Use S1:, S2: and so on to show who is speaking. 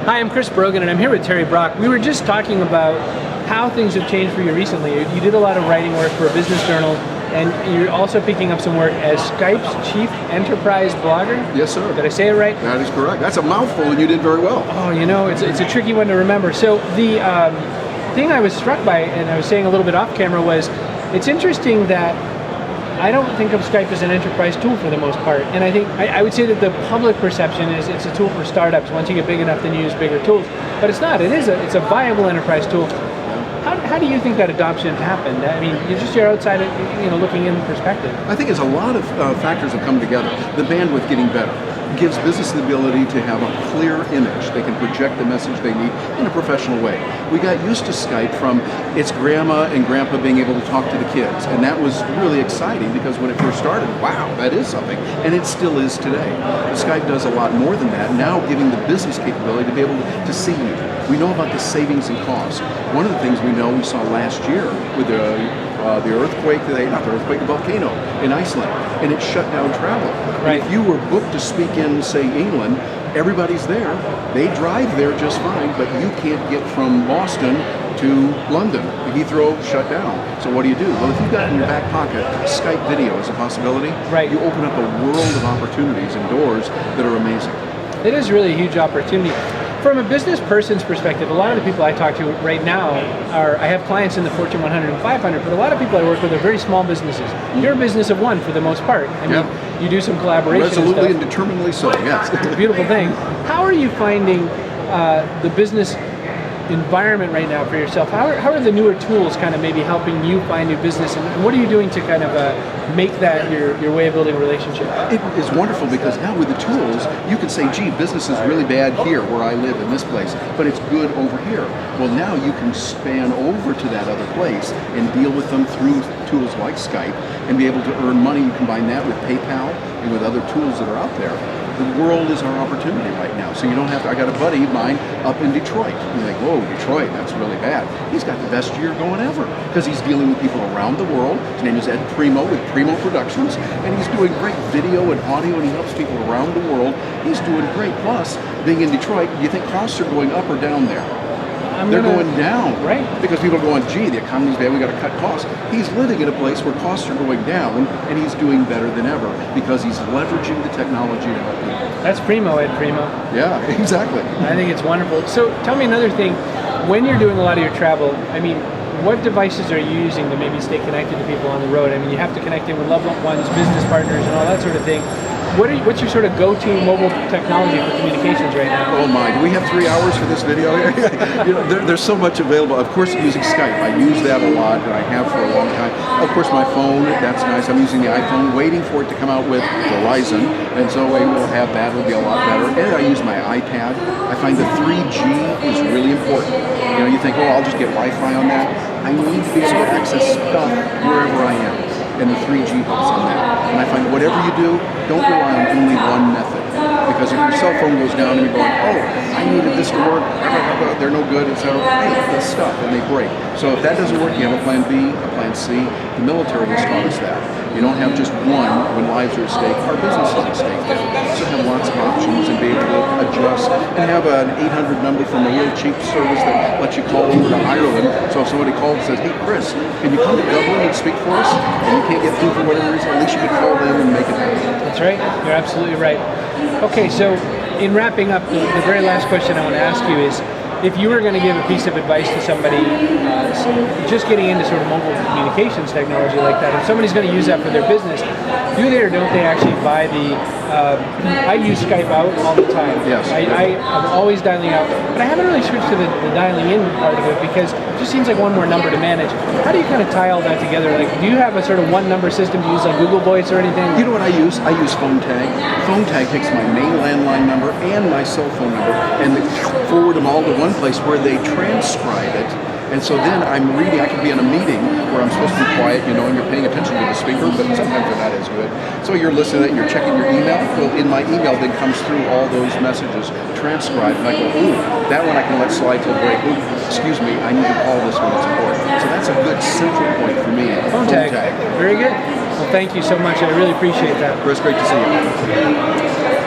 S1: Hi, I'm Chris Brogan, and I'm here with Terry Brock. We were just talking about how things have changed for you recently. You did a lot of writing work for a business journal, and you're also picking up some work as Skype's Chief Enterprise Blogger.
S2: Yes, sir.
S1: Did I say it right?
S2: That is correct. That's a mouthful, and you did very well.
S1: Oh, you know, it's a tricky one to remember. So the thing I was struck by, and I was saying a little bit off camera, was it's interesting that I don't think of Skype as an enterprise tool for the most part, and I think I would say that the public perception is it's a tool for startups. Once you get big enough, then you use bigger tools. But it's not. It's a viable enterprise tool. How do you think that adoption happened? I mean, you're outside, looking in perspective.
S2: I think it's a lot of factors have come together. The bandwidth getting better gives business the ability to have a clear image. They can project the message they need in a professional way. We got used to Skype from its grandma and grandpa being able to talk to the kids, and that was really exciting because when it first started, wow, that is something, and it still is today. But Skype does a lot more than that, now giving the business capability to be able to see you. We know about the savings and costs. One of the things we saw last year with the earthquake, the volcano in Iceland, and it shut down travel.
S1: Right.
S2: If you were booked to speak in, say, England, everybody's there. They drive there just fine, but you can't get from Boston to London. Heathrow shut down. So what do? Well, if you've got in your back pocket Skype video as a possibility,
S1: right,
S2: you open up a world of opportunities and doors that are amazing.
S1: It is really a huge opportunity. From a business person's perspective, a lot of the people I talk to right now I have clients in the Fortune 100 and 500, but a lot of people I work with are very small businesses. You're a business of one for the most part. I mean, you do some collaboration.
S2: Resolutely and determinedly so, yes.
S1: It's a beautiful thing. How are you finding the business environment right now for yourself? How are the newer tools kind of maybe helping you find new business, and what are you doing to kind of make that your way of building a relationship?
S2: It is wonderful because now with the tools, you can say, gee, business is really bad here where I live in this place, but it's good over here. Well, now you can span over to that other place and deal with them through tools like Skype and be able to earn money. You combine that with PayPal and with other tools that are out there. The world is our opportunity right now. So you don't have to, I got a buddy of mine up in Detroit. You think, whoa, Detroit, that's really bad. He's got the best year going ever because he's dealing with people around the world. His name is Ed Primo with Primo Productions, and he's doing great video and audio, and he helps people around the world. He's doing great. Plus, being in Detroit, do you think costs are going up or down there? They're going down,
S1: right?
S2: Because people are going, gee, the economy's bad, we got to cut costs. He's living in a place where costs are going down, and he's doing better than ever because he's leveraging the technology to help people.
S1: That's Primo, Ed Primo.
S2: Yeah, exactly.
S1: I think it's wonderful. So tell me another thing. When you're doing a lot of your travel, I mean, what devices are you using to maybe stay connected to people on the road? I mean, you have to connect in with loved ones, business partners, and all that sort of thing. What's your sort of go-to mobile technology for communications right now?
S2: Oh my, do we have 3 hours for this video? There's so much available. Of course, using Skype. I use that a lot, and I have for a long time. Of course, my phone, that's nice. I'm using the iPhone, waiting for it to come out with Verizon, and so we will have that. It'll be a lot better. And I use my iPad. I find the 3G is really important. You think, oh, I'll just get Wi-Fi on that. I need to be able to access stuff wherever I am. And the 3G helps on that. And I find whatever you do, don't rely on only one method. Because if your cell phone goes down and you're going, oh, I needed this to work, they're no good, and so hey, this stuff, and they break. So if that doesn't work, you have a plan B, a plan C. The military has taught us that. You don't have just one when lives are at stake. Our business is at stake now. So have lots of options and be able to adjust and have an 800 number from a real cheap service that lets you call over to Ireland. So if somebody calls and says, hey Chris, can you come to Dublin and speak for us? And you can't get through for whatever reason, at least you can call them and make it happen.
S1: That's right. You're absolutely right. Okay, so in wrapping up, the very last question I want to ask you is, if you were going to give a piece of advice to somebody just getting into sort of mobile communications technology like that, if somebody's going to use that for their business, do they or don't they actually buy the, I use Skype out all the time.
S2: Yes.
S1: I'm always dialing out, but I haven't really switched to the dialing in part of it because it just seems like one more number to manage. How do you kind of tie all that together? Like, do you have a sort of one number system to use like Google Voice or anything?
S2: You know what I use? I use Phone Tag. Phone Tag takes my main landline number and my cell phone number and they forward them all to one place where they transcribe it. And so then I'm reading, I can be in a meeting where I'm supposed to be quiet, and you're paying attention to the speaker, but sometimes they're not as good. So you're listening, you're checking your email. Well, in my email then comes through all those messages transcribed, and I go, ooh, that one I can let slide till break. Ooh, excuse me, I need to call this when it's important. So that's a good central point for me.
S1: Phone tag. Very good. Well, thank you so much. I really appreciate that.
S2: Chris, great to see you.